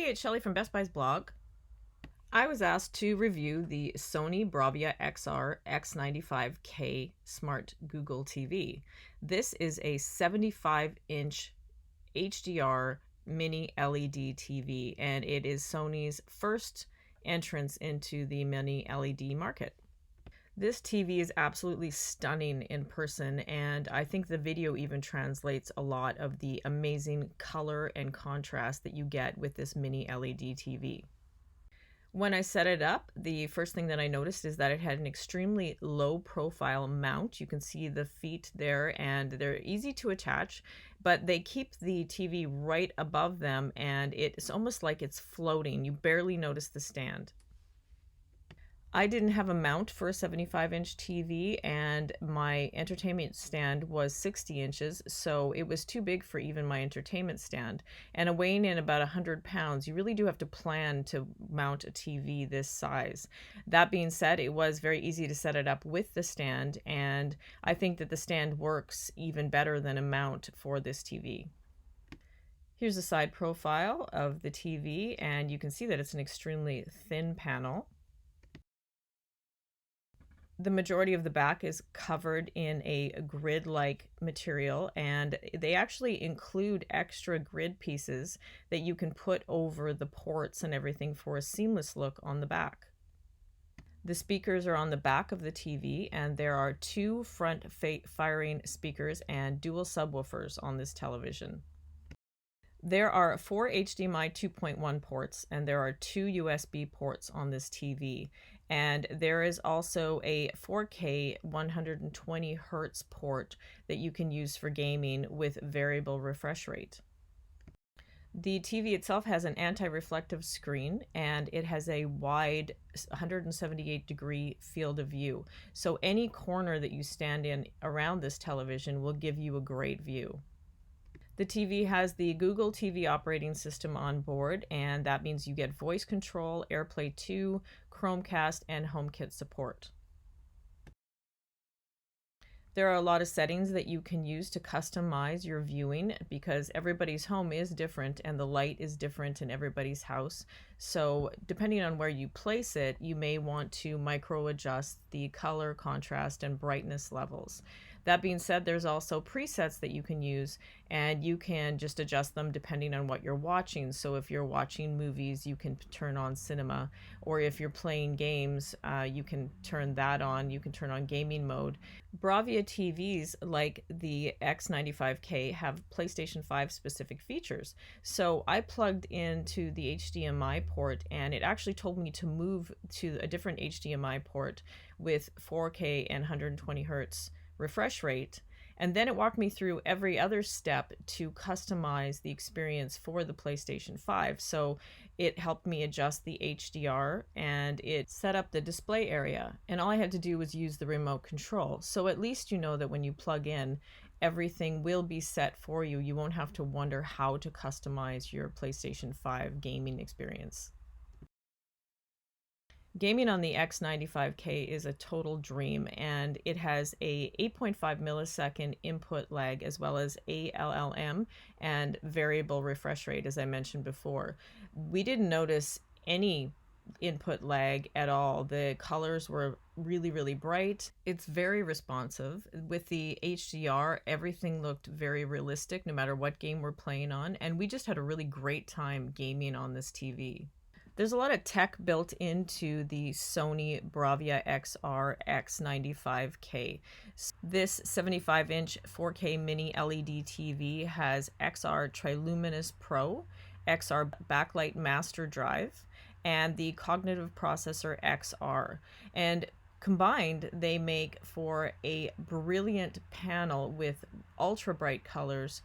Hey, it's Shelly from Best Buy's blog. I was asked to review the Sony Bravia XR X95K Smart Google TV. This is a 75-inch HDR mini LED TV, and it is Sony's first entrance into the mini LED market. This TV is absolutely stunning in person, and I think the video even translates a lot of the amazing color and contrast that you get with this mini LED TV. When I set it up, the first thing that I noticed is that it had an extremely low profile mount. You can see the feet there, and they're easy to attach, but they keep the TV right above them, and it's almost like it's floating. You barely notice the stand. I didn't have a mount for a 75-inch TV, and my entertainment stand was 60 inches, so it was too big for even my entertainment stand. And weighing in about 100 pounds, you really do have to plan to mount a TV this size. That being said, it was very easy to set it up with the stand, and I think that the stand works even better than a mount for this TV. Here's a side profile of the TV, and you can see that it's an extremely thin panel. The majority of the back is covered in a grid-like material, and they actually include extra grid pieces that you can put over the ports and everything for a seamless look on the back. The speakers are on the back of the TV, and there are two front-firing speakers and dual subwoofers on this television. There are 4 HDMI 2.1 ports, and there are 2 USB ports on this TV. And there is also a 4K 120 hertz port that you can use for gaming with variable refresh rate. The TV itself has an anti-reflective screen, and it has a wide 178-degree field of view. So any corner that you stand in around this television will give you a great view. The TV has the Google TV operating system on board, and that means you get voice control, AirPlay 2, Chromecast, and HomeKit support. There are a lot of settings that you can use to customize your viewing because everybody's home is different and the light is different in everybody's house. So depending on where you place it, you may want to micro adjust the color, contrast, and brightness levels. That being said, there's also presets that you can use, and you can just adjust them depending on what you're watching. So if you're watching movies, you can turn on cinema, or if you're playing games, you can turn that on. You can turn on gaming mode. Bravia TVs like the X95K have PlayStation 5 specific features. So I plugged into the HDMI port, and it actually told me to move to a different HDMI port with 4K and 120 hertz refresh rate, and then it walked me through every other step to customize the experience for the PlayStation 5. So it helped me adjust the HDR, and it set up the display area, and all I had to do was use the remote control. So at least you know that when you plug in, everything will be set for you. You won't have to wonder how to customize your PlayStation 5 gaming experience. Gaming on the X95K is a total dream, and it has a 8.5 millisecond input lag as well as ALLM and variable refresh rate, as I mentioned before. We didn't notice any input lag at all. The colors were really, really bright. It's very responsive. With the HDR, everything looked very realistic no matter what game we're playing on, and we just had a really great time gaming on this TV. There's a lot of tech built into the Sony Bravia XR X95K. This 75-inch 4K mini LED TV has XR Triluminos Pro, XR Backlight Master Drive, and the Cognitive Processor XR. And combined, they make for a brilliant panel with ultra bright colors,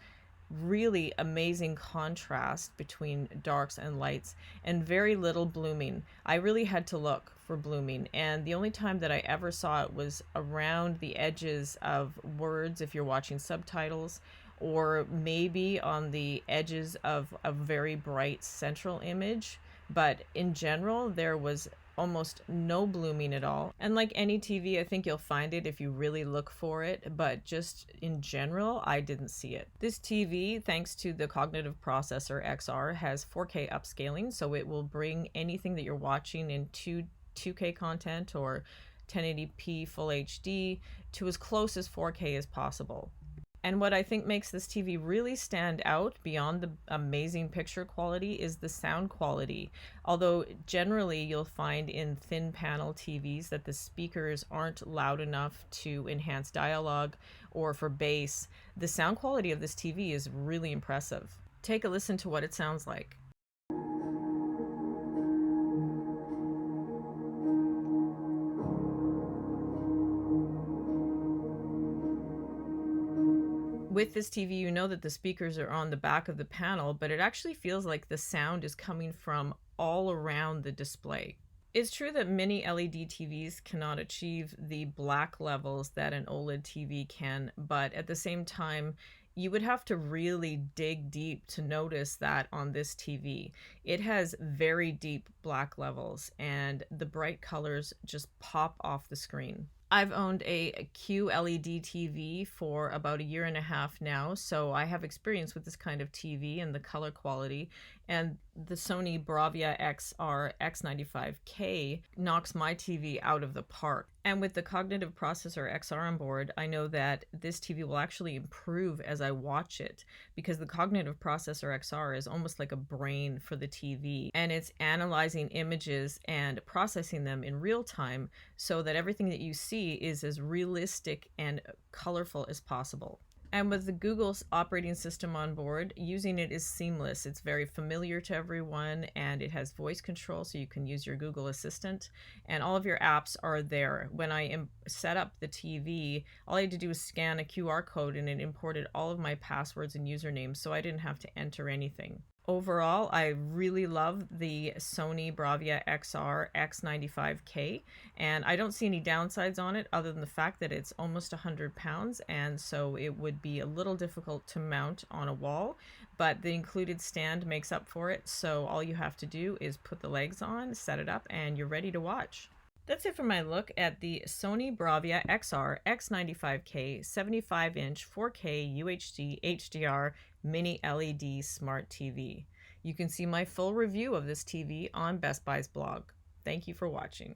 really amazing contrast between darks and lights, and very little blooming. I really had to look for blooming, and the only time that I ever saw it was around the edges of words if you're watching subtitles, or maybe on the edges of a very bright central image. But in general, there was almost no blooming at all. And like any TV, I think you'll find it if you really look for it, but just in general, I didn't see it. This TV, thanks to the Cognitive Processor XR, has 4K upscaling, so it will bring anything that you're watching in 2K content or 1080p full HD to as close as 4K as possible. And what I think makes this TV really stand out beyond the amazing picture quality is the sound quality. Although generally you'll find in thin panel TVs that the speakers aren't loud enough to enhance dialogue or for bass, the sound quality of this TV is really impressive. Take a listen to what it sounds like. With this TV, you know that the speakers are on the back of the panel, but it actually feels like the sound is coming from all around the display. It's true that mini LED TVs cannot achieve the black levels that an OLED TV can, but at the same time, you would have to really dig deep to notice that on this TV. It has very deep black levels, and the bright colors just pop off the screen. I've owned a QLED TV for about a year and a half now, so I have experience with this kind of TV and the color quality. And the Sony Bravia XR X95K knocks my TV out of the park. And with the Cognitive Processor XR on board, I know that this TV will actually improve as I watch it, because the Cognitive Processor XR is almost like a brain for the TV, and it's analyzing images and processing them in real time so that everything that you see is as realistic and colorful as possible. And with the Google's operating system on board, using it is seamless. It's very familiar to everyone, and it has voice control, so you can use your Google Assistant, and all of your apps are there. When I set up the TV, all I had to do was scan a QR code, and it imported all of my passwords and usernames, so I didn't have to enter anything. Overall, I really love the Sony Bravia XR X95K, and I don't see any downsides on it other than the fact that it's almost 100 pounds, and so it would be a little difficult to mount on a wall, but the included stand makes up for it, so all you have to do is put the legs on, set it up, and you're ready to watch. That's it for my look at the Sony Bravia XR X95K 75-inch 4K UHD HDR Mini LED Smart TV. You can see my full review of this TV on Best Buy's blog. Thank you for watching.